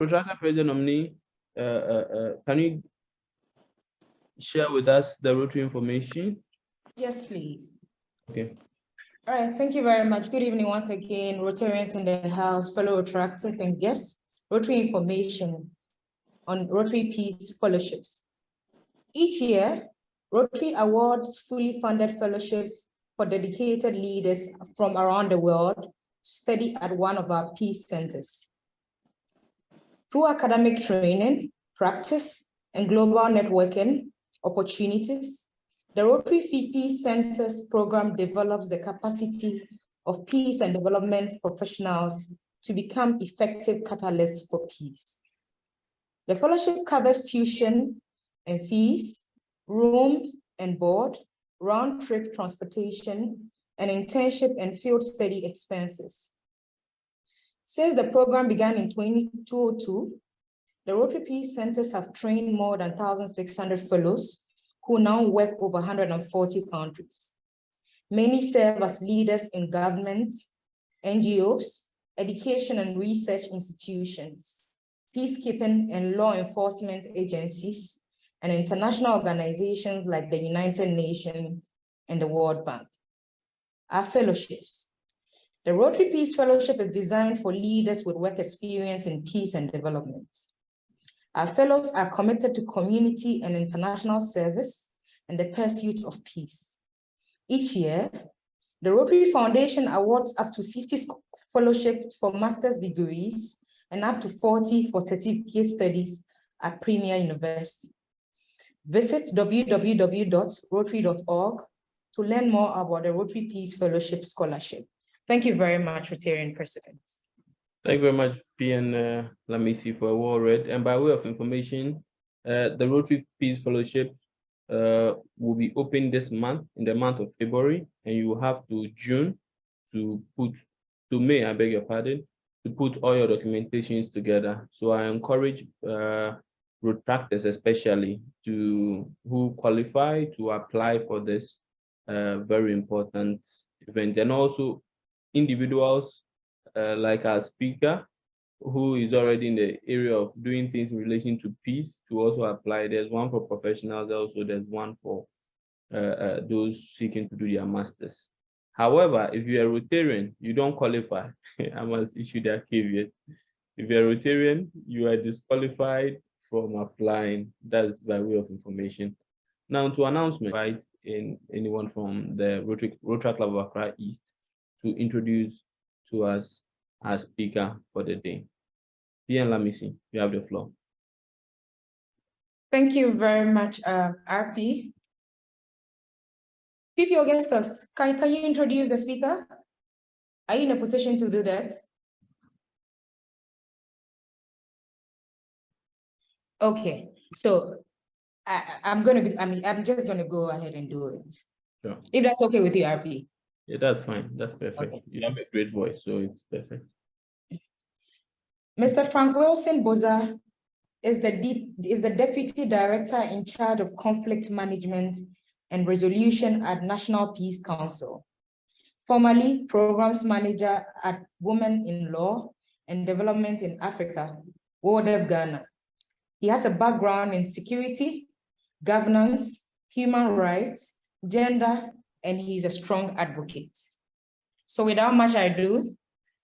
Protractor President nominee, can you share with us the Rotary information? Yes, please. Okay. All right, thank you very much. Good evening once again, Rotarians in the house, fellow Rotaractors and guests. Rotary information on Rotary Peace Fellowships. Each year, Rotary awards fully funded fellowships for dedicated leaders from around the world to study at one of our peace centers. Through academic training, practice, and global networking opportunities, the Rotary Peace Centers program develops the capacity of peace and development professionals to become effective catalysts for peace. The fellowship covers tuition and fees, rooms and board, round-trip transportation, and internship and field study expenses. Since the program began in 2002, the Rotary Peace Centers have trained more than 1,600 fellows who now work over 140 countries. Many serve as leaders in governments, NGOs, education and research institutions, peacekeeping and law enforcement agencies, and international organizations like the United Nations and the World Bank. Our fellowships. The Rotary Peace Fellowship is designed for leaders with work experience in peace and development. Our fellows are committed to community and international service and the pursuit of peace. Each year, the Rotary Foundation awards up to 50 fellowships for master's degrees and up to 40 for certificate studies at Premier University. Visit www.rotary.org to learn more about the Rotary Peace Fellowship Scholarship. Thank you very much, Rotarian President. Thank you very much, PN Lamisi, for a well read. And by way of information, the Rotary Peace Fellowship will be open this month, in the month of February, and you will have to June to May, I beg your pardon, to put all your documentations together. So I encourage Rotaractors especially who qualify to apply for this very important event, and also individuals like our speaker, who is already in the area of doing things in relation to peace, to also apply. There's one for professionals, also there's one for those seeking to do their masters. However, if you're a Rotarian, you don't qualify. I must issue that caveat. If you're a Rotarian, you are disqualified from applying. That's by way of information. Now to announcement, right? Anyone from the Rotary Club of Accra East to introduce to us our speaker for the day. PN Lamisi, you have the floor. Thank you very much, RP. P.P. Augustus, can you introduce the speaker? Are you in a position to do that? Okay, so I'm just gonna go ahead and do it. Sure. If that's okay with you, RP. Yeah, that's fine. That's perfect. Okay. You have a great voice, so it's perfect. Mr. Frank Wilson Boza is the Deputy Director in charge of Conflict Management and Resolution at National Peace Council. Formerly Programs Manager at Women in Law and Development in Africa, WODEV Ghana. He has a background in security, governance, human rights, gender, and he's a strong advocate. So without much ado,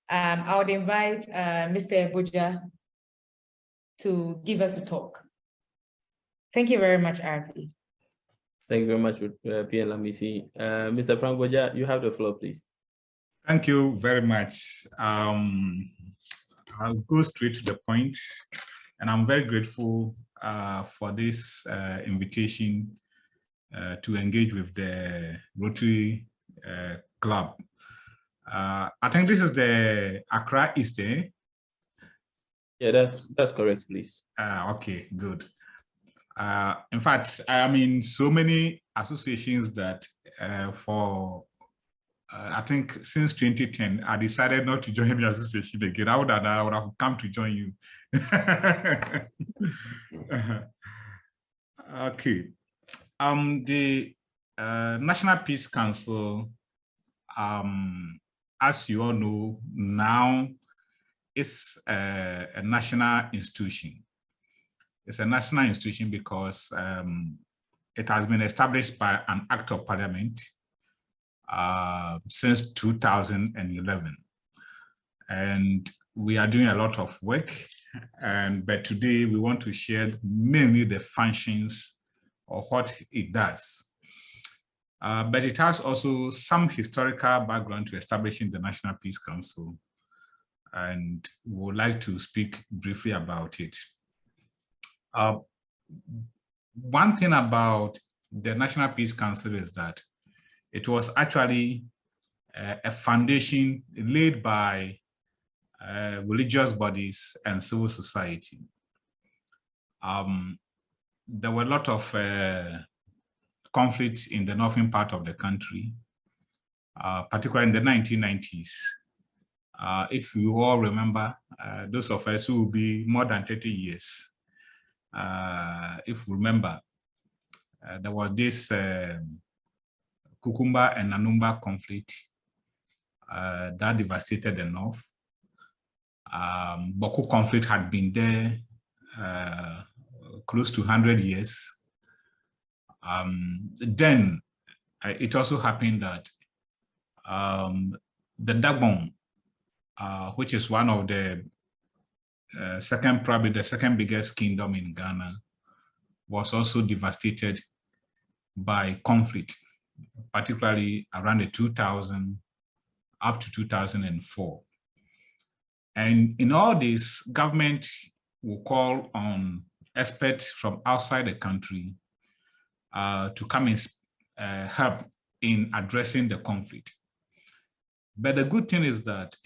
I would invite Mr. Boja to give us the talk. Thank you very much, RP. Thank you very much, PN Lamisi. Mr. Frank Boja, you have the floor, please. Thank you very much. I'll go straight to the point, and I'm very grateful for this invitation to engage with the Rotary Club. I think this is the Accra East, eh? Yeah, that's correct, please. Okay, good. In fact, I'm in so many associations that I think since 2010, I decided not to join the association again. I would have come to join you. Okay. The National Peace Council, as you all know, now is a national institution. It's a national institution because it has been established by an act of parliament since 2011. And we are doing a lot of work, but today we want to share mainly the functions of what it does. But it has also some historical background to establishing the National Peace Council, and we would like to speak briefly about it. One thing about the National Peace Council is that it was actually a foundation laid by religious bodies and civil society. There were a lot of conflicts in the northern part of the country, particularly in the 1990s. If you all remember, those of us who will be more than 30 years, if you remember, there was this Kukumba and Nanumba conflict that devastated the north. Boko conflict had been there close to 100 years. Then it also happened that the Dagbon, which is one of the probably the second biggest kingdom in Ghana, was also devastated by conflict, particularly around the 2000 up to 2004. And in all this, government will call on experts from outside the country to come and help in addressing the conflict. But the good thing is that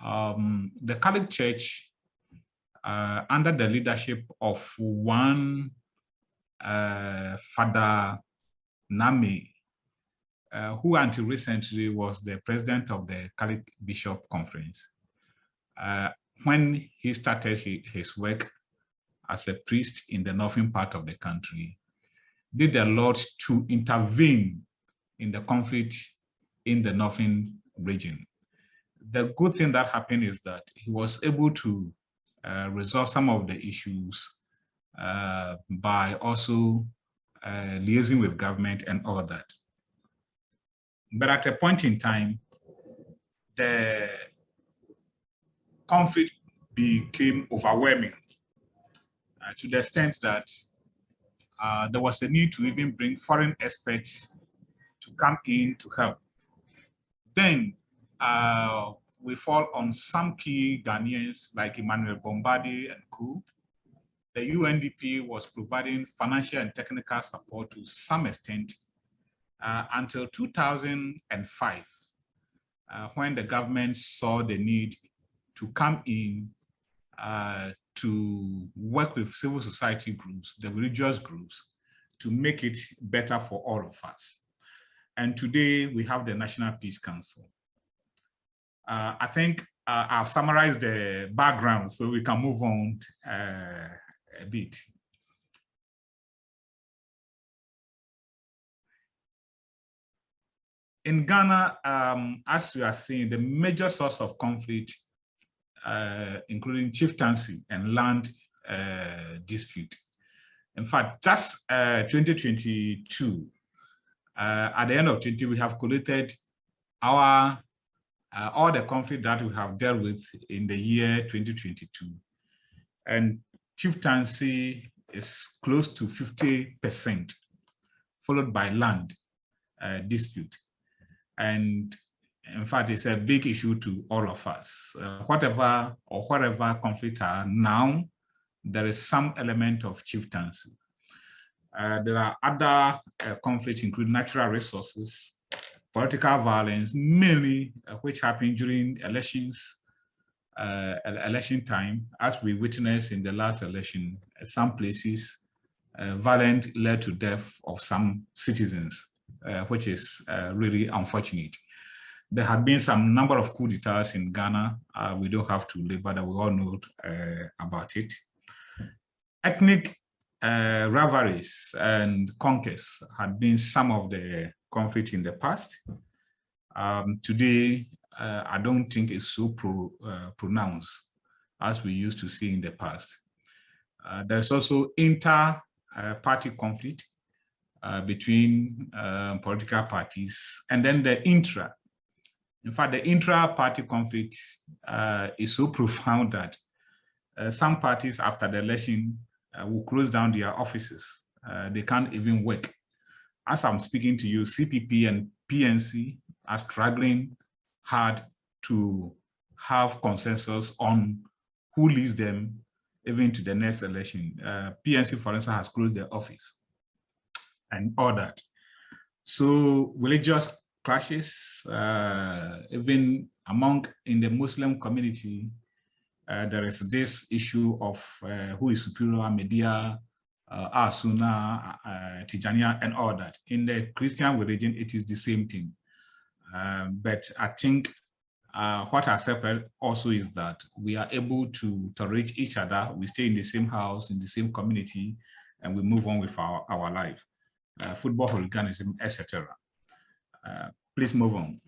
the Catholic Church, under the leadership of one Father Nami, who until recently was the president of the Catholic Bishop Conference, when he started his work as a priest in the northern part of the country, did a lot to intervene in the conflict in the northern region. The good thing that happened is that he was able to resolve some of the issues by also liaising with government and all that. But at a point in time, the conflict became overwhelming to the extent that there was a need to even bring foreign experts to come in to help. Then we fall on some key Ghanaians like Emmanuel Bombardé and co. The UNDP was providing financial and technical support to some extent until 2005, when the government saw the need to come in to work with civil society groups, the religious groups, to make it better for all of us. And today we have the National Peace Council. I think I've summarized the background so we can move on a bit. In Ghana, as we are seeing, the major source of conflict, including chieftaincy and land dispute. In fact, just 2022, at the end of 2020, we have collated our all the conflict that we have dealt with in the year 2022. And chieftaincy is close to 50%, followed by land dispute. And in fact, it's a big issue to all of us. Whatever or wherever conflicts are now, there is some element of chieftaincy. There are other conflicts, including natural resources, political violence, mainly which happened during elections, election time, as we witnessed in the last election. Some places, violence led to death of some citizens, which is really unfortunate. There have been some number of coups d'etats in Ghana. We don't have to labor that, we all know about it. Ethnic rivalries and conquests had been some of the conflict in the past. Today, I don't think it's so pronounced. as we used to see in the past. There's also inter-party conflict between political parties, and then the intra. In fact, the intra-party conflict is so profound that some parties after the election will close down their offices. They can't even work. As I'm speaking to you, CPP and PNC are struggling hard to have consensus on who leads them even to the next election. PNC, for instance, has closed their office and all that. So religious clashes, even in the Muslim community, there is this issue of who is superior, Ahmadiyya, Sunnah, Tijaniya, and all that. In the Christian religion, it is the same thing. But I think what has happened also is that we are able to reach each other. We stay in the same house, in the same community, and we move on with our life. Football hooliganism, etc. Please move on.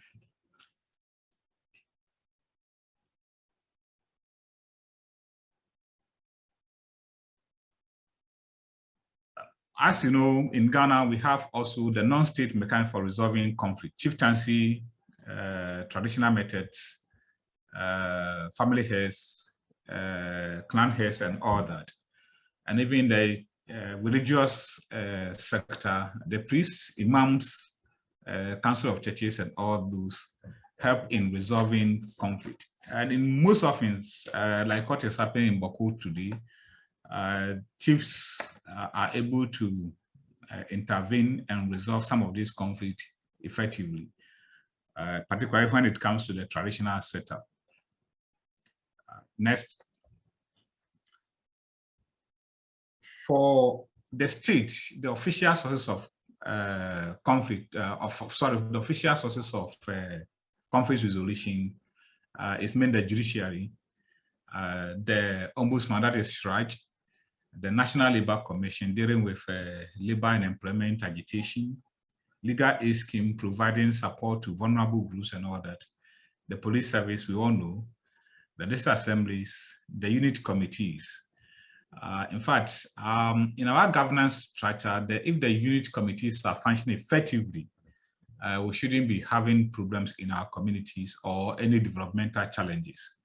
As you know, in Ghana, we have also the non-state mechanism for resolving conflict, chieftaincy, traditional methods, family heads, clan heads, and all that. And even the religious sector, the priests, imams, council of churches, and all those help in resolving conflict. And in most often, like what is happening in Bawku today, chiefs are able to intervene and resolve some of this conflict effectively, particularly when it comes to the traditional setup. Next. For the state, the official sources of conflict, the official sources of conflict resolution is mainly the judiciary, the ombudsman, that is right, the National Labour Commission dealing with labor and employment agitation, legal aid scheme providing support to vulnerable groups and all that, the police service, we all know, the district assemblies, the unit committees. In fact, in our governance structure, if the unit committees are functioning effectively, we shouldn't be having problems in our communities or any developmental challenges.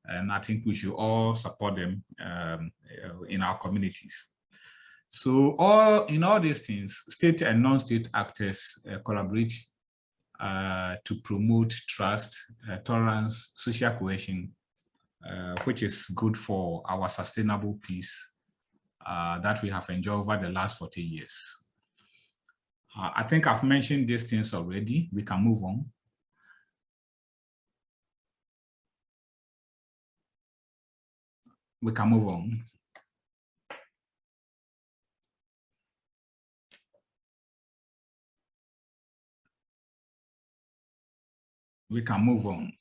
And I think we should all support them in our communities. So in all these things, state and non-state actors collaborate to promote trust, tolerance, social cohesion, which is good for our sustainable peace that we have enjoyed over the last 40 years. I think I've mentioned these things already. We can move on. We can move on. We can move on.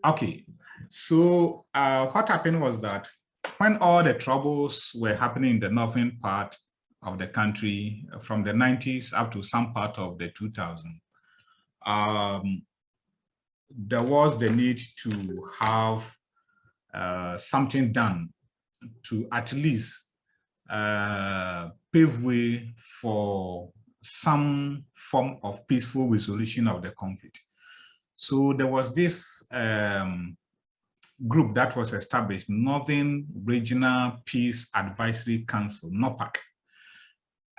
Okay, so what happened was that when all the troubles were happening in the northern part of the country from the 90s up to some part of the 2000s, there was the need to have something done to at least pave way for some form of peaceful resolution of the conflict. So there was this group that was established, Northern Regional Peace Advisory Council, NOPAC.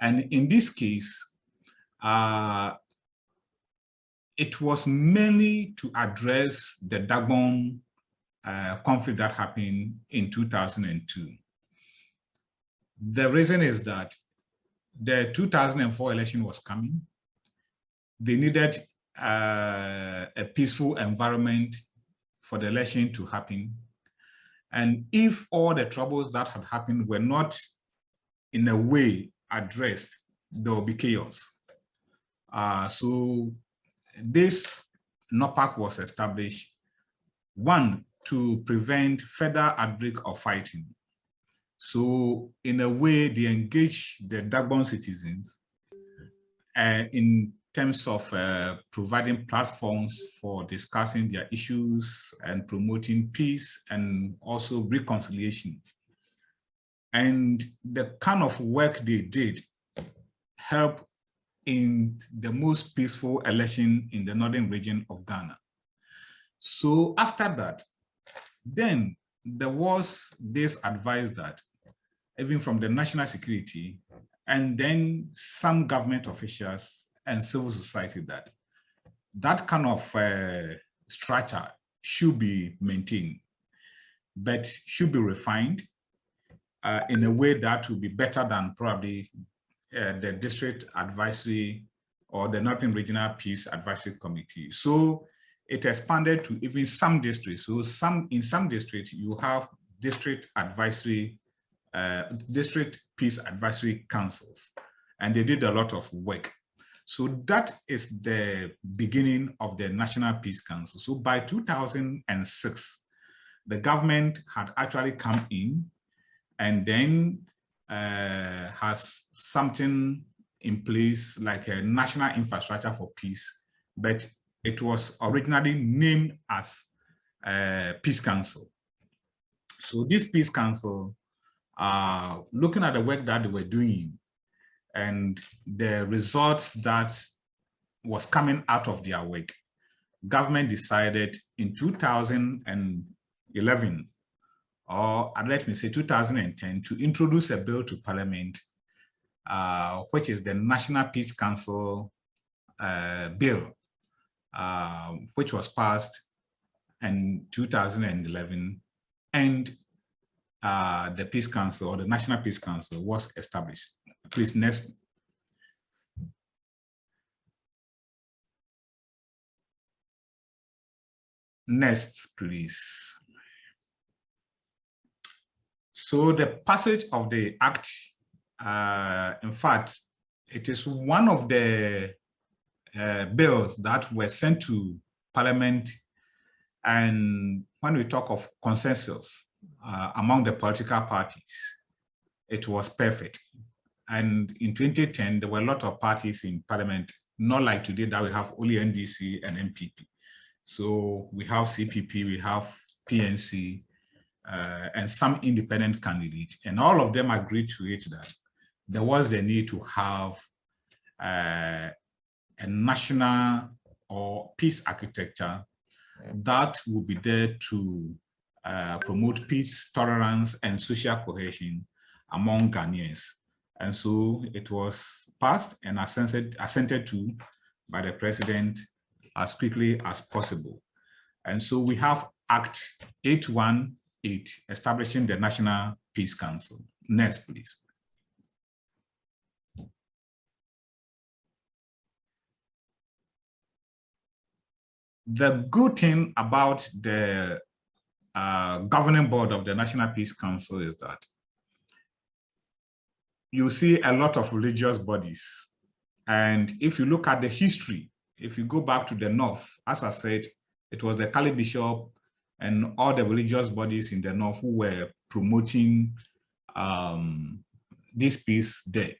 And in this case, it was mainly to address the Dagbon conflict that happened in 2002. The reason is that the 2004 election was coming. They needed a peaceful environment for the election to happen. And if all the troubles that had happened were not in a way addressed, there will be chaos. So this NOPAC was established, one, to prevent further outbreak of fighting. So in a way, they engage the Dagbon citizens in terms of providing platforms for discussing their issues and promoting peace and also reconciliation. And the kind of work they did helped in the most peaceful election in the northern region of Ghana. So after that, then there was this advice that even from the national security and then some government officials and civil society that kind of structure should be maintained, but should be refined in a way that will be better than probably the district advisory or the Northern Regional Peace Advisory Committee. So it expanded to even some districts. So in some districts, you have district advisory, district peace advisory councils, and they did a lot of work. So that is the beginning of the National Peace Council. So by 2006, the government had actually come in and then has something in place like a national infrastructure for peace, but it was originally named as Peace Council. So this Peace Council, looking at the work that they were doing and the results that was coming out of their work, government decided in 2011, or let me say 2010, to introduce a bill to Parliament, which is the National Peace Council bill, which was passed in 2011, and the Peace Council, or the National Peace Council, was established. Please, next. Next, please. So the passage of the Act, in fact, it is one of the bills that were sent to Parliament, and when we talk of consensus among the political parties, it was perfect. And in 2010, there were a lot of parties in Parliament, not like today that we have only NDC and MPP. So we have CPP, we have PNC, and some independent candidates, and all of them agreed to it that there was the need to have a national or peace architecture that would be there to promote peace, tolerance, and social cohesion among Ghanaians. And so it was passed and assented to by the president as quickly as possible. And so we have Act 818 establishing the National Peace Council. Next, please. The good thing about the governing board of the National Peace Council is that you see a lot of religious bodies. And if you look at the history, if you go back to the north, as I said, it was the Kali Bishop and all the religious bodies in the north who were promoting this peace there.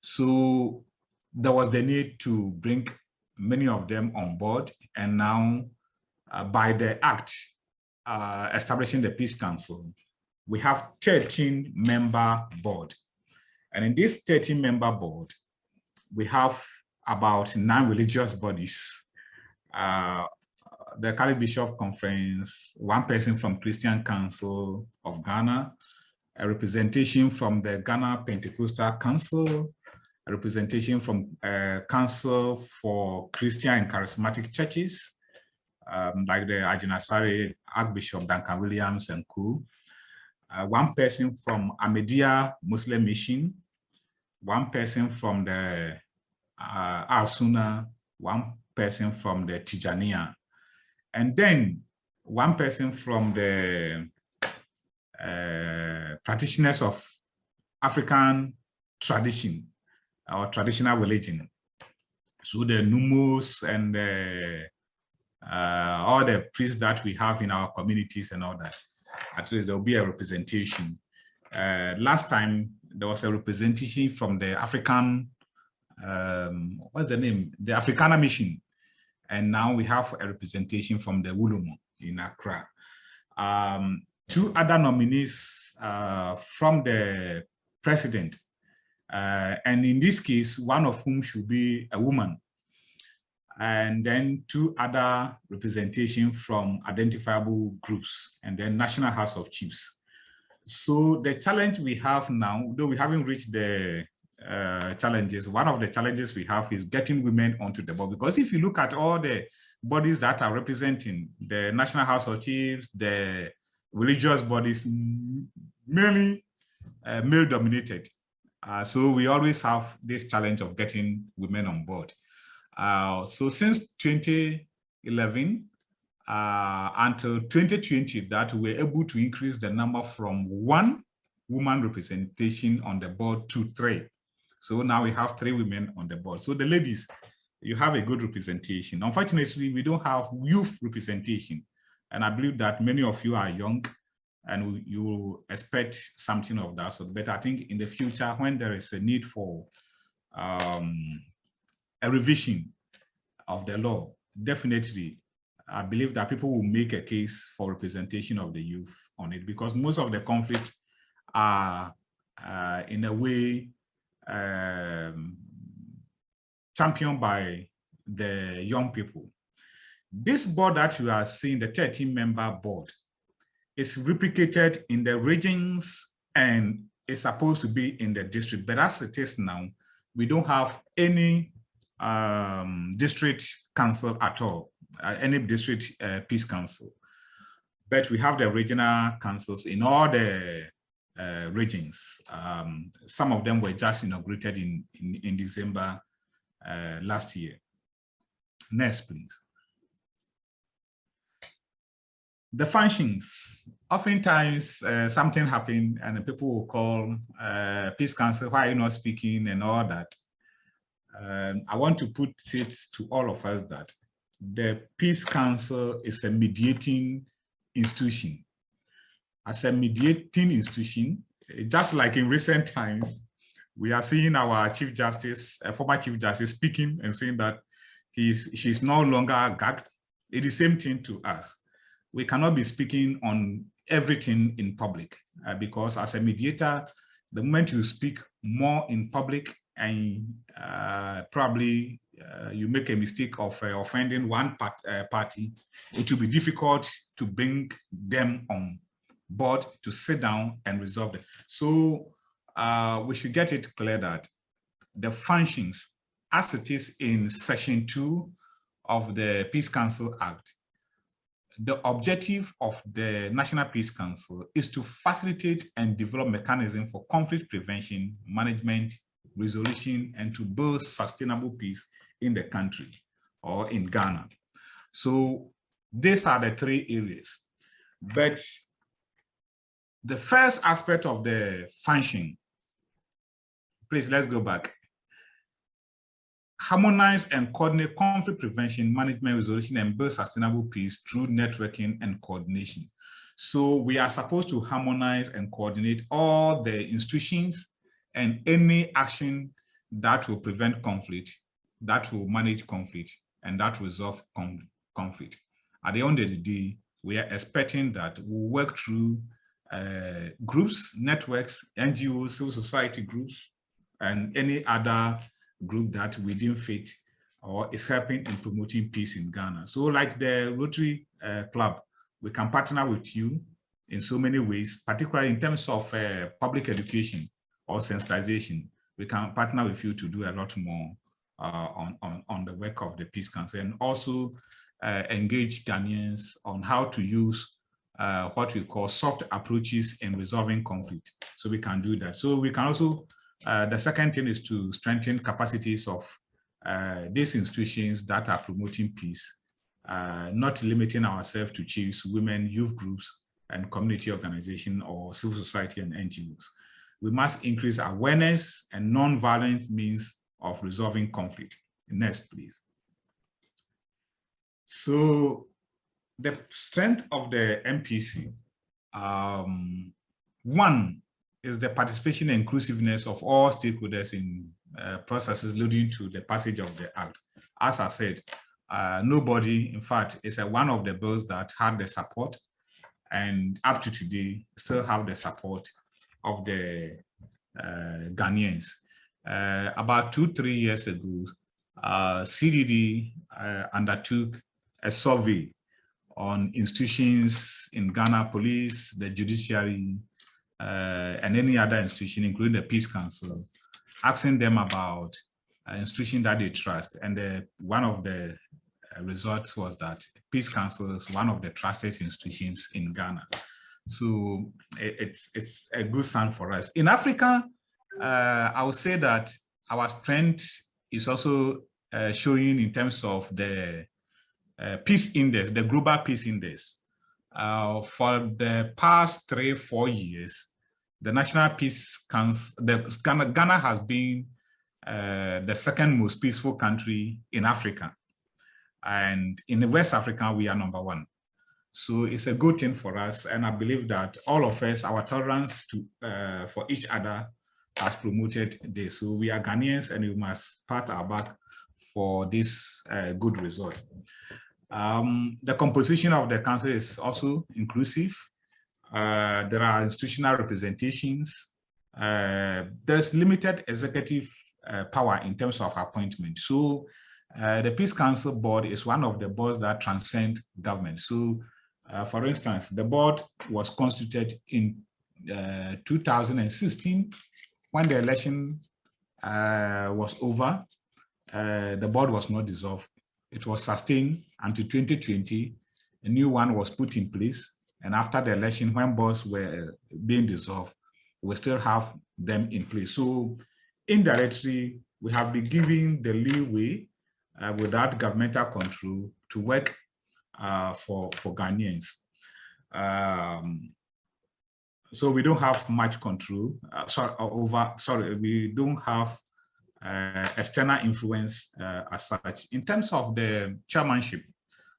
So there was the need to bring many of them on board. And now by the act establishing the Peace Council, we have 13-member board. And in this 13-member board, we have about 9 religious bodies. The Kali Bishop Conference, 1 person from Christian Council of Ghana, a representation from the Ghana Pentecostal Council, a representation from Council for Christian and Charismatic Churches, like the Ajinasare Archbishop Duncan Williams and co. 1 person from Ahmadiyya Muslim Mission, 1 person from the Al-Sunnah, 1 person from the Tijaniya, and then 1 person from the practitioners of African tradition or traditional religion. So the Numos and all the priests that we have in our communities and all that, at least there will be a representation. Last time there was a representation from the African what's the name? The Africana Mission. And now we have a representation from the Wulumo in Accra. 2 other nominees from the president. And in this case, one of whom should be a woman. And then 2 other representation from identifiable groups, and then National House of Chiefs. So the challenge we have now, though we haven't reached the challenges, one of the challenges we have is getting women onto the board. Because if you look at all the bodies that are representing the National House of Chiefs, the religious bodies, mainly male-dominated. So we always have this challenge of getting women on board. So since 2011 until 2020, that we were able to increase the number from 1 woman representation on the board to 3. So now we have 3 women on the board. So the ladies, you have a good representation. Unfortunately, we don't have youth representation. And I believe that many of you are young and you expect something of that. So, but I think in the future, when there is a need for a revision of the law, definitely, I believe that people will make a case for representation of the youth on it, because most of the conflicts are in a way championed by the young people. This board that you are seeing, the 13-member board, is replicated in the regions and is supposed to be in the district. But as it is now, we don't have any district council at all, any district peace council. But we have the regional councils in all the regions. Some of them were just inaugurated in December last year. Next, please. The functions. Oftentimes, something happened and people will call Peace Council, why are you not speaking and all that. I want to put it to all of us that the Peace Council is a mediating institution. As a mediating institution, just like in recent times, we are seeing our Chief Justice, former Chief Justice, speaking and saying that she's no longer gagged. It is the same thing to us. We cannot be speaking on everything in public because as a mediator, the moment you speak more in public and probably you make a mistake of offending one party, it will be difficult to bring them on board to sit down and resolve it. So we should get it clear that the functions, as it is in Section 2 of the Peace Council Act, the objective of the National Peace Council is to facilitate and develop mechanisms for conflict prevention, management, resolution, and to build sustainable peace in the country or in Ghana. So these are the 3 areas. But the first aspect of the function, please, let's go back. Harmonize and coordinate conflict prevention, management, resolution, and build sustainable peace through networking and coordination. So we are supposed to harmonize and coordinate all the institutions and any action that will prevent conflict, that will manage conflict, and that will resolve conflict. At the end of the day, we are expecting that we'll work through groups, networks, NGOs, civil society groups, and any other group that we deem fit or is helping in promoting peace in Ghana. So like the Rotary Club, we can partner with you in so many ways, particularly in terms of public education or sensitization. We can partner with you to do a lot more on the work of the Peace Council, and also engage Ghanaians on how to use what we call soft approaches in resolving conflict. So we can do that. So we can also the second thing is to strengthen capacities of these institutions that are promoting peace, not limiting ourselves to chiefs, women, youth groups, and community organizations or civil society and NGOs. We must increase awareness and non-violent means of resolving conflict. Next, please. So the strength of the MPC, one, is the participation and inclusiveness of all stakeholders in processes leading to the passage of the act. As I said, nobody, in fact, it's one of the bills that had the support and up to today still have the support of the Ghanaians. About 2-3 years ago, CDD undertook a survey on institutions in Ghana, police, the judiciary, and any other institution, including the Peace Council, asking them about institution that they trust. And one of the results was that Peace Council is one of the trusted institutions in Ghana. So it's a good sign for us. In Africa, I would say that our strength is also showing in terms of the peace index, the global peace index. For the past 3-4 years, the National Peace Council, Ghana has been the second most peaceful country in Africa. And in West Africa, we are #1. So it's a good thing for us. And I believe that all of us, our tolerance for each other has promoted this. So we are Ghanaians and we must pat our back for this good result. The composition of the council is also inclusive. There are institutional representations. There's limited executive power in terms of appointment. So the Peace Council board is one of the boards that transcend government. So for instance, the board was constituted in 2016 when the election was over. The board was not dissolved. It was sustained until 2020. A new one was put in place. And after the election, when boards were being dissolved, we still have them in place. So indirectly, we have been given the leeway without governmental control to work for Ghanaians. So we don't have much control, we don't have external influence as such. In terms of the chairmanship,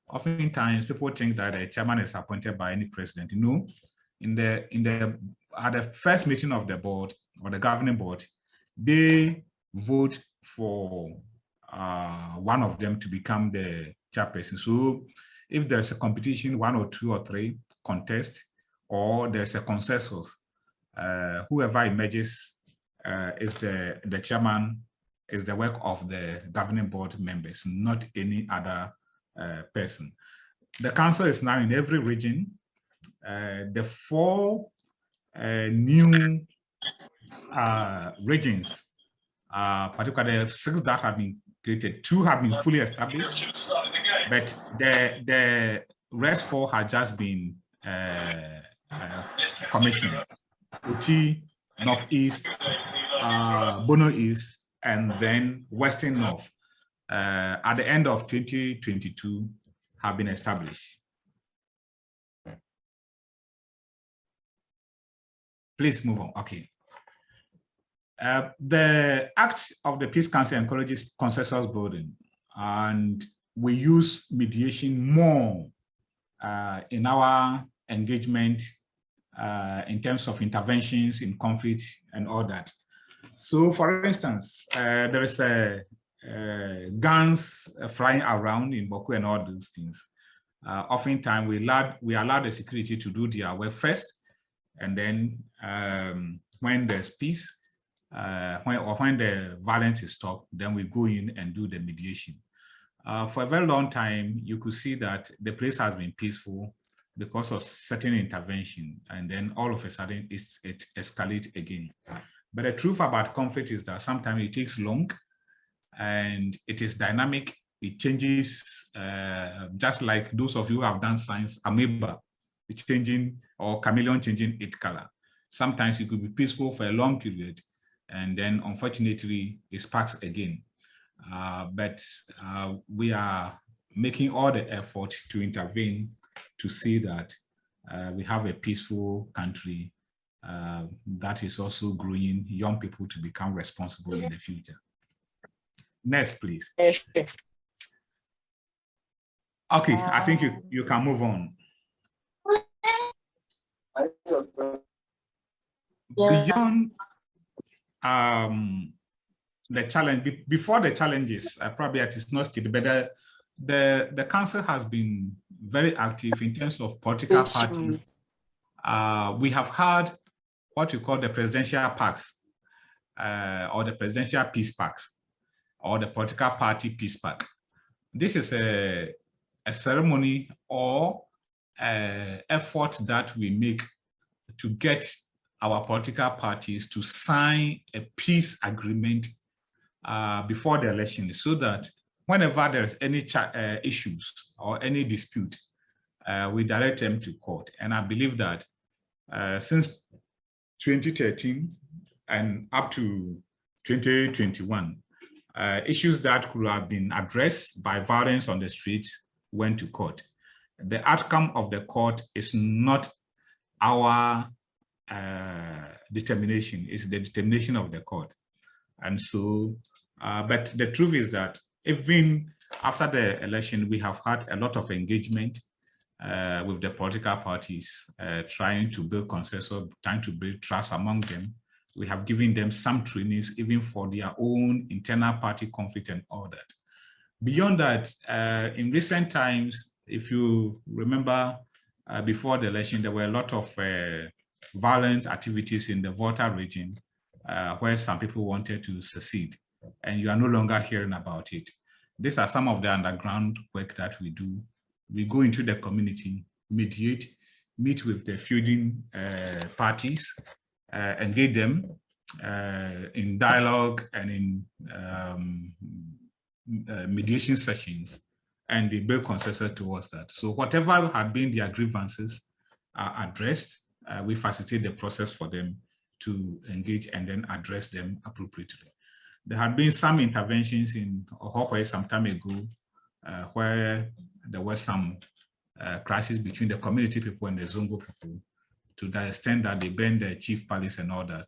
oftentimes people think that a chairman is appointed by any president. No, at the first meeting of the board or the governing board, they vote for one of them to become the chairperson. So if there's a competition, 1 or 2 or 3 contest, or there's a consensus, whoever emerges is the chairman, is the work of the governing board members, not any other person. The council is now in every region. The 4 new regions, particularly 6 that have been created, 2 have been fully established, but the rest 4 have just been commissioned. Uti, Northeast, Bono East, and then Western North, at the end of 2022, have been established. Please move on. Okay. The Act of the Peace Council encourages consensus building, and we use mediation more in our engagement in terms of interventions in conflict and all that. So, for instance, there is guns flying around in Boko and all those things. Oftentimes, we allow the security to do their work first, and then when there's peace, when the violence is stopped, then we go in and do the mediation. For a very long time, you could see that the place has been peaceful because of certain intervention, and then all of a sudden it escalates again. But the truth about conflict is that sometimes it takes long, and it is dynamic. It changes, just like those of you who have done science, amoeba, it's changing, or chameleon changing its color. Sometimes it could be peaceful for a long period, and then unfortunately it sparks again. But we are making all the effort to intervene to see that we have a peaceful country that is also growing young people to become responsible in the future. Next, please. Okay, I think you can move on. Beyond the challenge, before the challenges, probably it is not stated, but the council has been very active in terms of political parties. We have had what we call the presidential packs, or the presidential peace packs, or the political party peace pack. This is a ceremony or effort that we make to get our political parties to sign a peace agreement before the election, so that whenever there's any issues or any dispute, we direct them to court. And I believe that since 2013 and up to 2021, issues that could have been addressed by violence on the streets went to court. The outcome of the court is not our determination, it's the determination of the court. And so, but the truth is that even after the election, we have had a lot of engagement with the political parties, trying to build consensus, trying to build trust among them. We have given them some trainings, even for their own internal party conflict and all that. Beyond that, in recent times, if you remember, before the election, there were a lot of violent activities in the Volta region, where some people wanted to secede, and you are no longer hearing about it. These are some of the underground work that we do. We go into the community, mediate, meet with the feuding parties, engage them in dialogue and in mediation sessions, and they build consensus towards that. So whatever had been their grievances are addressed. We facilitate the process for them to engage and then address them appropriately. There had been some interventions in Ohokwe some time ago, where there was some crisis between the community people and the Zongo people, to the extent that they burned the chief palace and all that.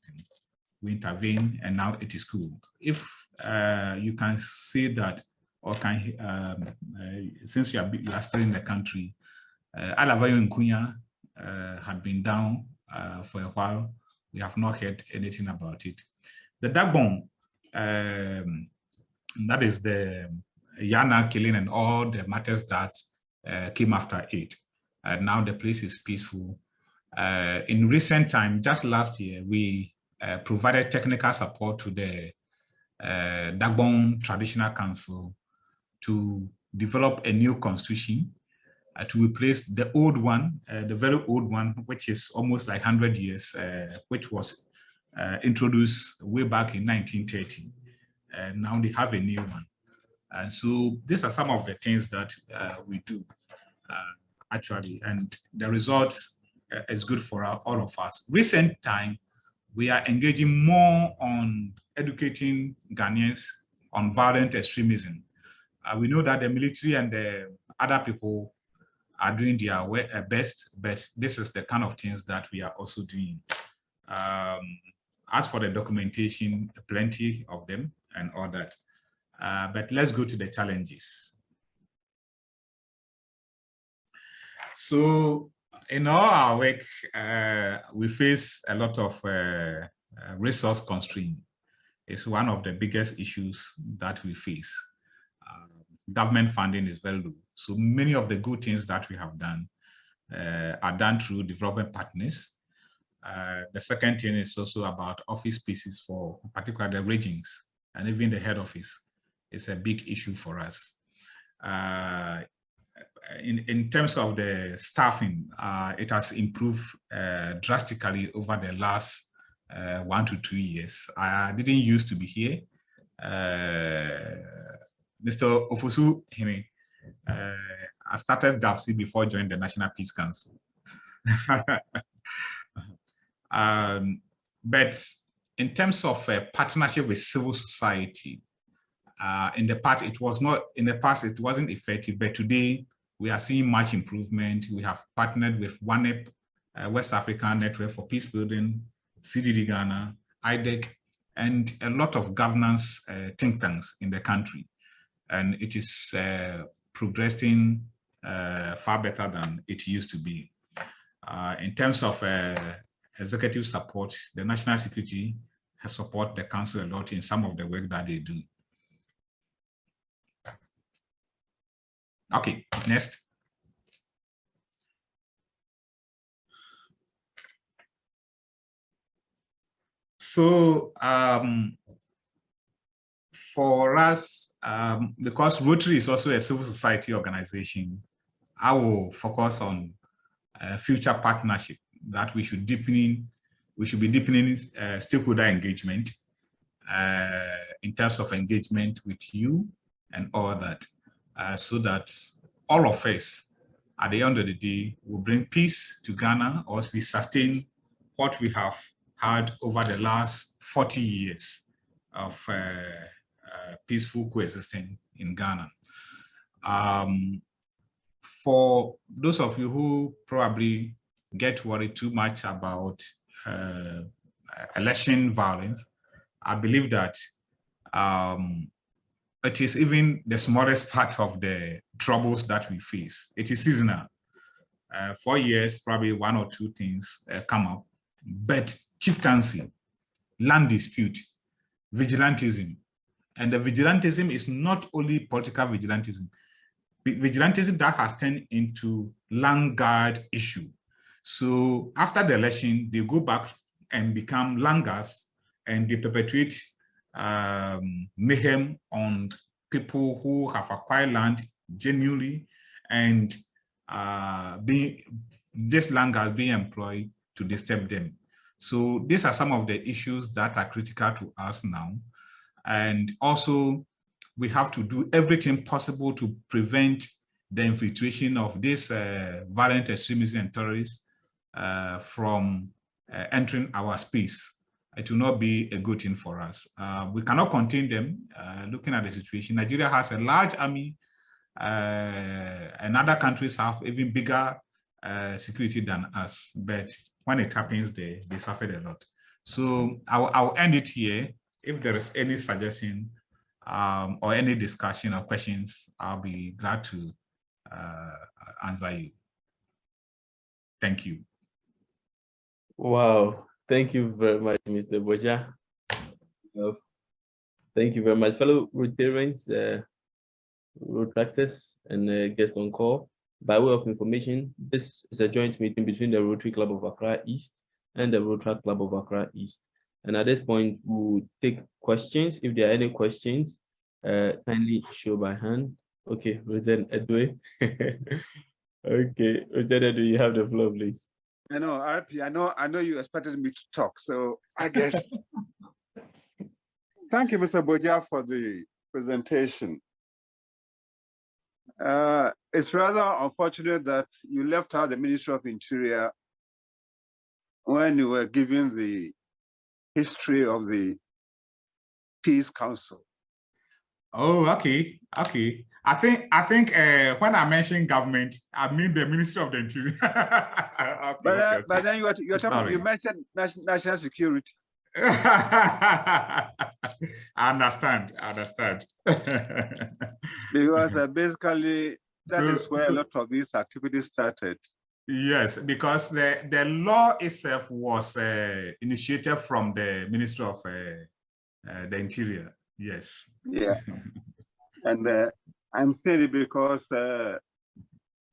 We intervened, and now it is cool. If you can see that, or can since you are still in the country, Alavayo and Kunya had been down for a while. We have not heard anything about it. The Dagbon, that is the Yana killing and all the matters that came after it. Now the place is peaceful. In recent time, just last year, we provided technical support to the Dagbon Traditional Council to develop a new constitution to replace the old one, the very old one, which is almost like 100 years, which was introduced way back in 1930. And now they have a new one. And so these are some of the things that we do actually, and the results is good for all of us. Recent time, we are engaging more on educating Ghanaians on violent extremism. We know that the military and the other people are doing their best, but this is the kind of things that we are also doing. As for the documentation, plenty of them and all that. But let's go to the challenges. So in all our work, we face a lot of resource constraint. It's one of the biggest issues that we face. Government funding is very low. So many of the good things that we have done are done through development partners. The second thing is also about office spaces for particularly the regions and even the head office. It's a big issue for us. In terms of the staffing, it has improved drastically over the last 1 to 2 years. I didn't used to be here. Mr. Ofosu Hime, I started DAFC before joining the National Peace Council. But in terms of partnership with civil society, in the past it wasn't effective, but today we are seeing much improvement. We have partnered with WANEP, West African Network for Peace Building, CDD Ghana, IDEC, and a lot of governance think tanks in the country. And it is progressing far better than it used to be. In terms of executive support, the National Security support the council a lot in some of the work that they do. Okay, next. So for us, because Rotary is also a civil society organization, I will focus on future partnership that we should be deepening stakeholder engagement in terms of engagement with you and all that, so that all of us, at the end of the day, will bring peace to Ghana, or we sustain what we have had over the last 40 years of peaceful coexistence in Ghana. For those of you who probably get worried too much about election violence, I believe that it is even the smallest part of the troubles that we face. It is seasonal. 4 years, probably 1 or 2 things come up, but chieftaincy, land dispute, vigilantism, and the vigilantism is not only political vigilantism. Vigilantism that has turned into land guard issue. So after the election, they go back and become land guards, and they perpetuate mayhem on people who have acquired land genuinely, and this land guards being employed to disturb them. So these are some of the issues that are critical to us now. And also, we have to do everything possible to prevent the infiltration of this violent extremism and terrorists from entering our space. It will not be a good thing for us. We cannot contain them. Looking at the situation, Nigeria has a large army, and other countries have even bigger security than us. But when it happens, they suffered a lot. So I'll end it here. If there is any suggestion or any discussion or questions, I'll be glad to answer you. Thank you. Wow, thank you very much, Mr. Boja. Thank you very much, fellow Rotarians, road tractors, and guests on call. By way of information, this is a joint meeting between the Rotary Club of Accra East and the Rotary Club of Accra East. And at this point, we'll take questions. If there are any questions, kindly show by hand. Okay, Rosen Edwe. Okay, Rosen Edwe, you have the floor, please. I know, RP, I know you expected me to talk, so I guess. Thank you, Mr. Boja, for the presentation. It's rather unfortunate that you left out the Ministry of Interior when you were giving the history of the Peace Council. Oh, okay. I think when I mentioned government, I mean the Ministry of the Interior. Okay, but then you mentioned national security. I understand. Because basically that is where a lot of these activities started. Yes, because the law itself was initiated from the Ministry of the Interior. Yes. Yeah. And I'm saying it because the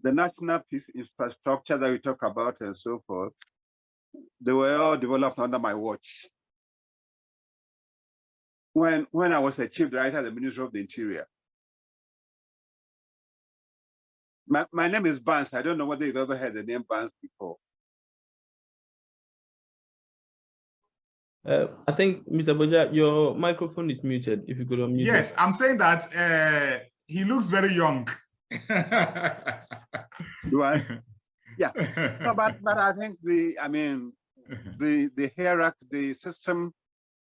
national peace infrastructure that we talk about and so forth, they were all developed under my watch. When I was a chief director of the Ministry of the Interior. My name is Barnes. I don't know whether you've ever heard the name Barnes before. I think, Mr. Boja, your microphone is muted. If you could unmute. Yes, I'm saying that he looks very young. Do I? Yeah. No, but I think the hierarchy, the system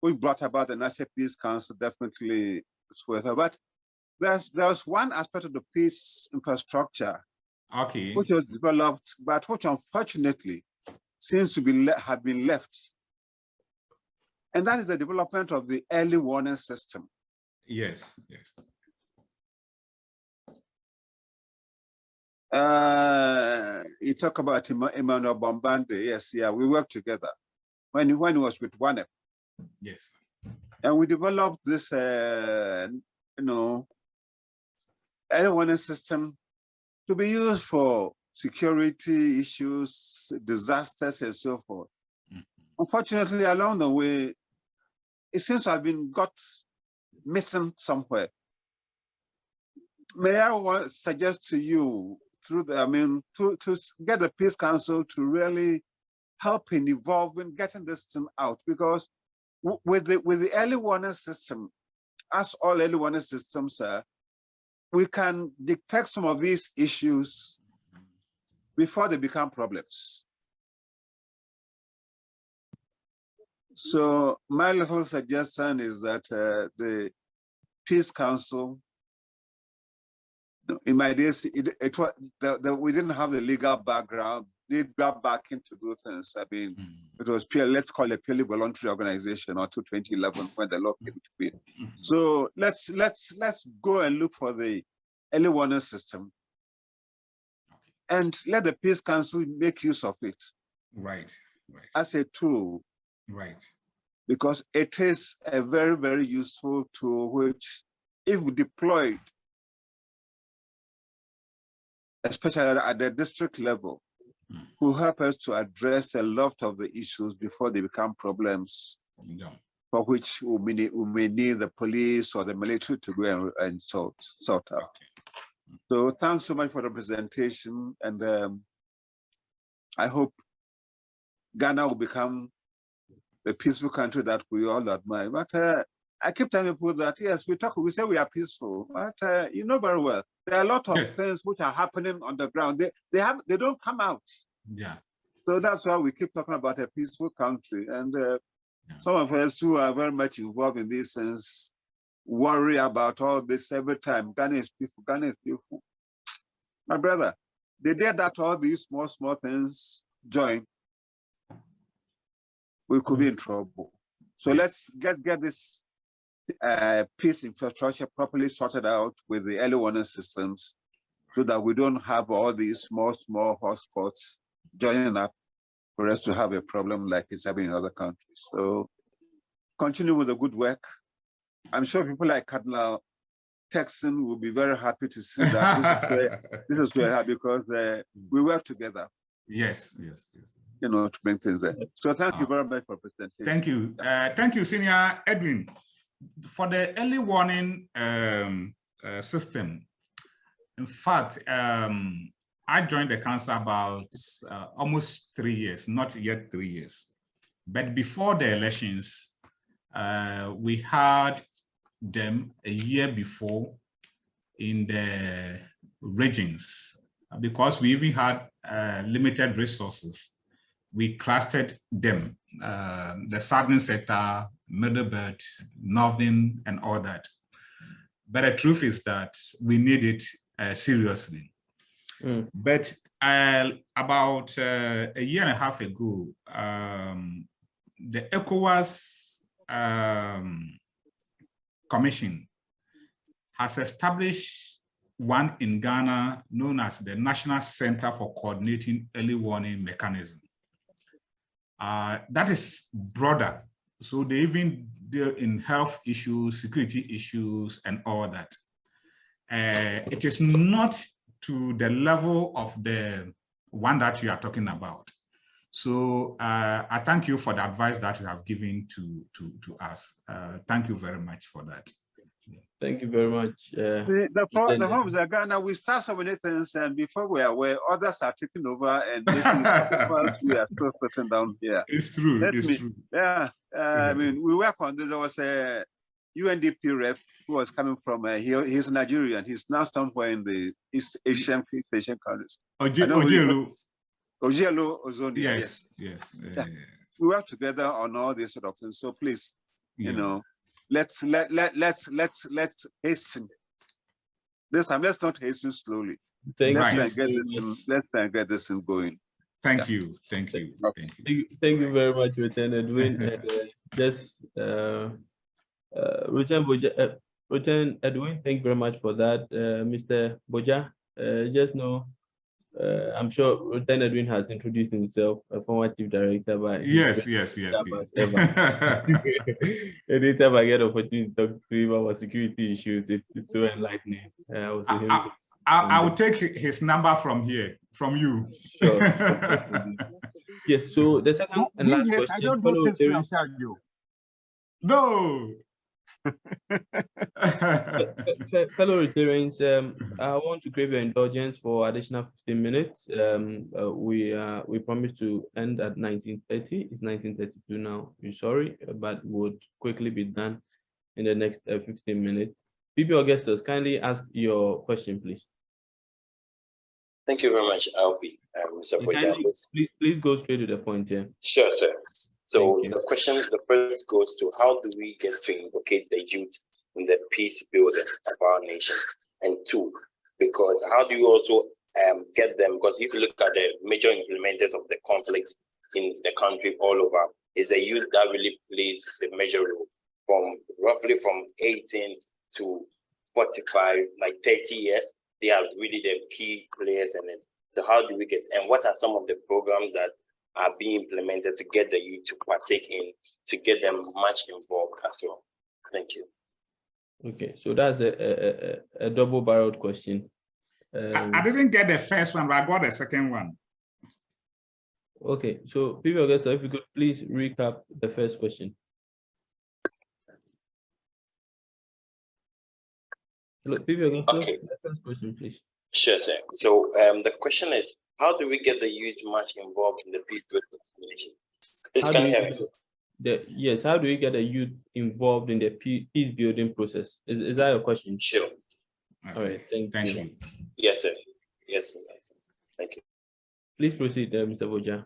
we brought about the National Peace Council definitely is worth it. But there's one aspect of the peace infrastructure, okay, which was developed, but which unfortunately seems to have been left. And that is the development of the early warning system. Yes. You talk about Emmanuel Bombande. Yes, yeah, we worked together when he was with WANEP. Yes. And we developed this, early warning system to be used for security issues, disasters, and so forth. Unfortunately, along the way, it seems to have been got missing somewhere. May I suggest to you through to get the Peace Council to really help in evolving, getting this thing out, because with the early warning system, as all early warning systems are, we can detect some of these issues before they become problems. So my little suggestion is that the Peace Council, in my days, we didn't have the legal background. They got back into those things. I mean, it was let's call it a purely voluntary organization until 2011 when the law came to be. So let's go and look for the early warning system and let the Peace Council make use of it. Right. As a tool. Right. Because it is a very, very useful tool, which, if deployed, especially at the district level, will help us to address a lot of the issues before they become problems, for which we may need the police or the military to go and sort out. So thanks so much for the presentation, and I hope Ghana will become the peaceful country that we all admire. But I keep telling people that, yes, we say we are peaceful, but you know very well, there are a lot of things which are happening on the ground. They don't come out. Yeah. So that's why we keep talking about a peaceful country. And some of us who are very much involved in these things worry about all this every time. Ghana is peaceful, Ghana is beautiful. My brother, the day that all these small things join, we could be in trouble. So let's get this peace infrastructure properly sorted out with the early warning systems, so that we don't have all these small hotspots joining up for us to have a problem like it's happening in other countries. So continue with the good work. I'm sure people like Cardinal Texan will be very happy to see that this is where because we work together. Yes. To bring things there. So thank you very much for presentation. Thank you. Thank you, Senior Edwin. For the early warning system, in fact, I joined the council about almost 3 years, not yet 3 years. But before the elections, we had them a year before in the regions, because we even had limited resources. We clustered them, the southern sector, middle belt, northern, and all that. But the truth is that we need it seriously. But about a year and a half ago, the ECOWAS Commission has established one in Ghana known as the National Center for Coordinating Early Warning Mechanism. That is broader. So they even deal in health issues, security issues, and all that. It is not to the level of the one that you are talking about. So I thank you for the advice that you have given to us. Thank you very much for that. Thank you very much. The problem is that Ghana, we start so many things, and before we are aware, others are taking over and making we are still sitting down here. It's true. True. Yeah. I mean, we work on this. There was a UNDP rep who was coming from, he's Nigerian. He's now somewhere in the East Asian countries. Ojielo Ozoni. Yes. Yeah. We work together on all these sort of things. So please, let's hasten this time. Let's not hasten slowly. Let's try and get this thing going. Thank you. Thank you very much, Lieutenant Edwin. Just Lieutenant Edwin, thank you very much for that. Mr. Boja, just know I'm sure Lieutenant Edwin has introduced himself, a former chief director, but Yes. anytime I get opportunity to talk to him about security issues, it's so enlightening. Also him. I will take his number from here, from you. Sure. Yes. So the second and last question. I don't do things free of charge, you. No. Fellow Rotarians, I want to crave your indulgence for additional 15 minutes. We promised to end at 19:30. It's 19:32 now. We're sorry, but would quickly be done in the next 15 minutes. PP Augustus, kindly ask your question, please. Thank you very much, Albi. Mr. Please go straight to the point here. Sure, sir. So the first goes to how do we get to invocate the youth in the peace building of our nation? And two, because how do you also get them? Because if you look at the major implementers of the conflicts in the country all over, is the youth that really plays the major role from roughly from 18 to 45, like 30 years. They are really the key players in it. So how do we get, and what are some of the programs that are being implemented to get the youth to partake in, to get them much involved as well? Thank you. Okay, so that's a double-barreled question. I didn't get the first one, but I got the second one. Okay, so PP Augusta, if you could please recap the first question. Hello, PP Augusta, okay. The first question, please. Sure, sir. So the question is, how do we get the youth much involved in the peace building nation? Please can you hear me? Yes, how do we get the youth involved in the peace building process? Is that your question? Sure. Okay. All right, thank you. Yes, sir. Yes, thank you. Please proceed, Mr. Boja.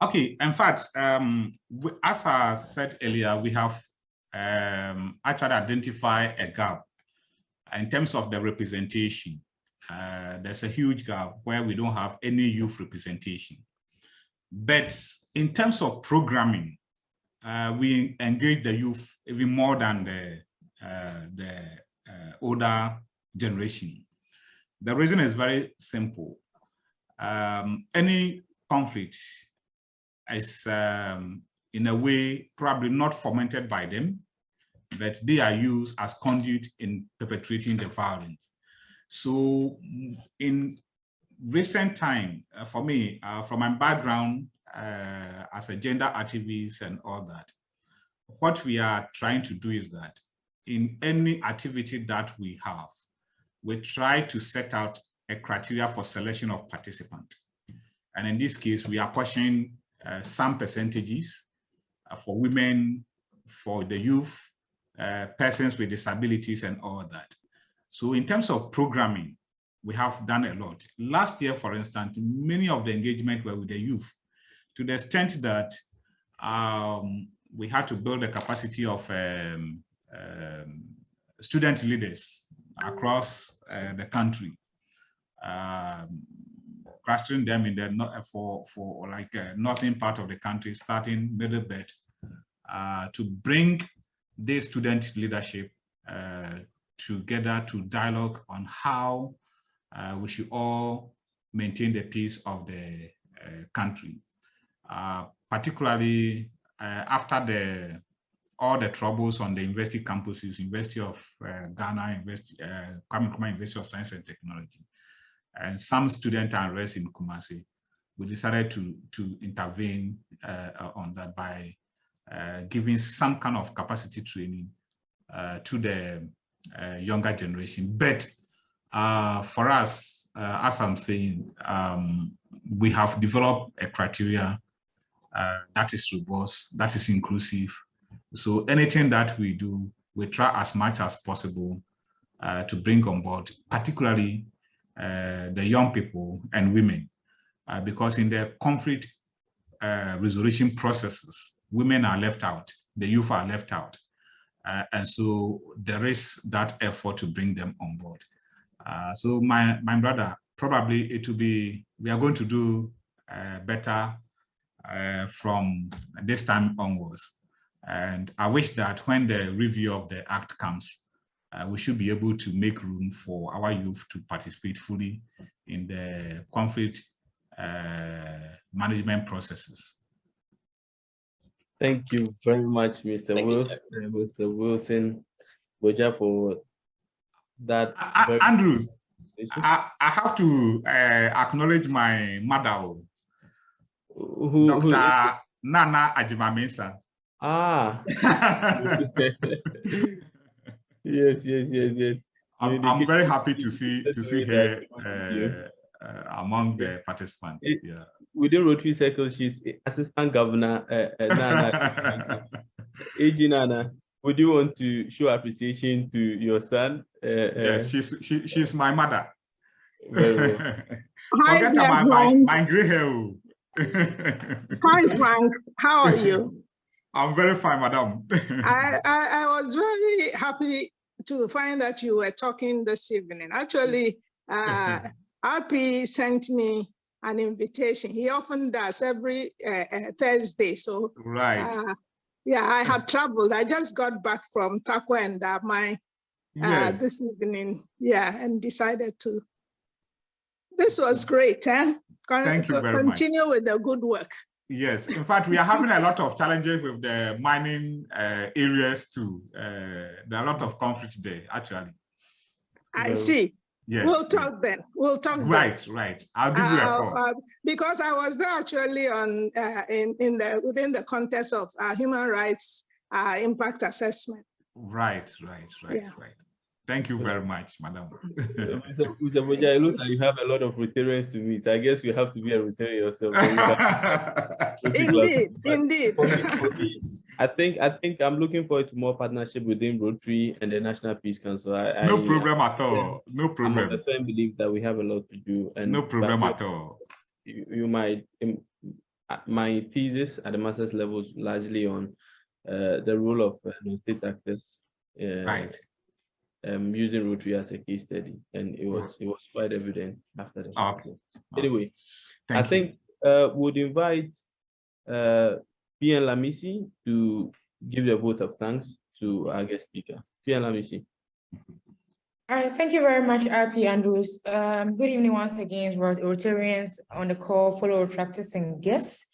Okay, in fact, as I said earlier, we have actually identified a gap in terms of the representation. There's a huge gap where we don't have any youth representation. But in terms of programming, we engage the youth even more than the older generation. The reason is very simple. Any conflict is in a way probably not fomented by them, but they are used as conduit in perpetrating the violence. So in recent time, for me, from my background as a gender activist and all that, what we are trying to do is that in any activity that we have, we try to set out a criteria for selection of participants. And in this case, we are pushing some percentages for women, for the youth, persons with disabilities and all that. So in terms of programming, we have done a lot. Last year, for instance, many of the engagement were with the youth, to the extent that we had to build the capacity of student leaders across the country, clustering them in the for like northern part of the country, starting Middlebelt, to bring the student leadership together to dialogue on how we should all maintain the peace of the country, particularly after all the troubles on the university campuses, University of Ghana, Kwame Nkrumah University of Science and Technology, and some student unrest in Kumasi. We decided to intervene on that by giving some kind of capacity training to the younger generation. But for us, as I'm saying, we have developed a criteria that is robust, that is inclusive. So anything that we do, we try as much as possible to bring on board, particularly the young people and women, because in the conflict resolution processes, women are left out, the youth are left out. And so there is that effort to bring them on board. So my brother, probably it will be, we are going to do better from this time onwards. And I wish that when the review of the act comes, we should be able to make room for our youth to participate fully in the conflict management processes. Thank you very much, Mr. Wilson Boja, for that. Andrews, I have to acknowledge my mother, Dr. Nana Ajimamesa. Ah. Yes. I'm very happy to see her among the participants. Yeah. Within Rotary Circle, she's Assistant Governor Nana. AG Nana, would you want to show appreciation to your son? Yes, she's my mother. Very well. Forget about my gray hair. Hi, Frank. How are you? I'm very fine, madam. I was very happy to find that you were talking this evening. Actually, RP sent me an invitation. He often does every Thursday. So, right. Yeah, I had traveled. I just got back from Takwa and Damai this evening. Yeah, and decided to. This was great. Thank you very much. Continue with the good work. Yes, in fact, we are having a lot of challenges with the mining areas too. There are a lot of conflict there, actually. I see. Yes. We'll talk then. We'll talk. Right. I'll give you a call. Because I was there actually on within the context of human rights impact assessment. Right. Thank you very much, madam. Mr. Boja, it looks like you have a lot of Rotarians to meet. I guess you have to be a Rotarian yourself. Indeed. I think I'm looking forward to more partnership within Rotary and the National Peace Council. No problem at all. No problem. I'm of the firm belief that we have a lot to do. And no problem at all. You might. My thesis at the master's level is largely on the role of state actors. Right. Using Rotary as a case study, and it was quite evident after the okay. Anyway, I think would invite PN Lamisi to give the vote of thanks to our guest speaker. PN Lamisi. All right, thank you very much, RP Andrews. Good evening once again, Rotarians on the call, fellow retractors and guests.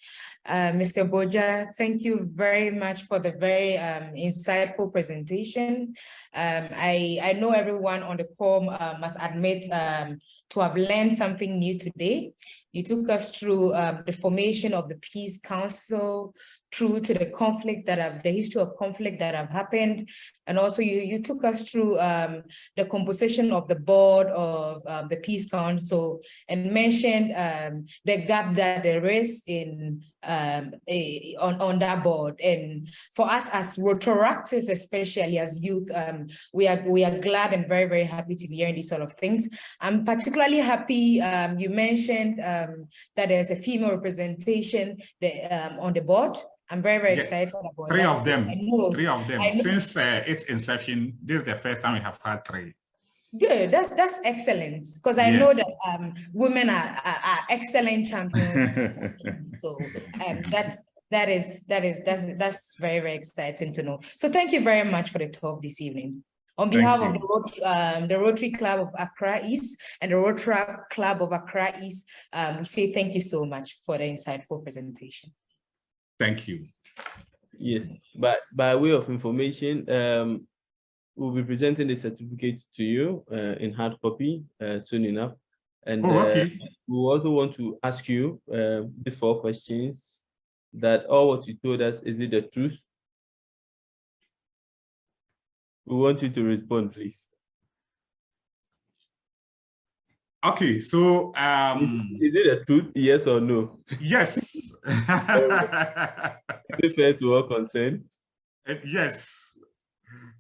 Mr. Boja, thank you very much for the very insightful presentation. I know everyone on the call must admit to have learned something new today. You took us through the formation of the Peace Council, through to the conflict the history of conflict that have happened. And also you took us through the composition of the board of the Peace Council and mentioned the gap that there is in on that board. And for us as Rotaractors, especially as youth, we are glad and very, very happy to be hearing these sort of things. I'm particularly happy you mentioned that there's a female representation on the board. I'm very, very excited about three that. of them. Since its inception, this is the first time we have had 3. Good. That's excellent, because I know that women are excellent champions. So that's very, very exciting to know. So thank you very much for the talk this evening. On behalf of the Rotary Club of Accra East and the Rotary Club of Accra East, we say thank you so much for the insightful presentation. Thank you. Yes, but by way of information, we'll be presenting the certificate to you in hard copy soon enough. And we also want to ask you these 4 questions: that all what you told us, is it the truth? We want you to respond, please. Okay, so is it a truth, yes or no? Yes. Is it fair to all concerned? Yes.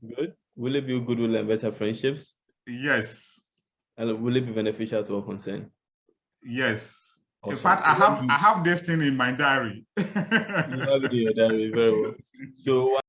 Good. Will it be goodwill and better friendships? Yes. And will it be beneficial to all concerned? Yes. Awesome. In fact, I have this thing in my diary. You have it in your diary, very well. So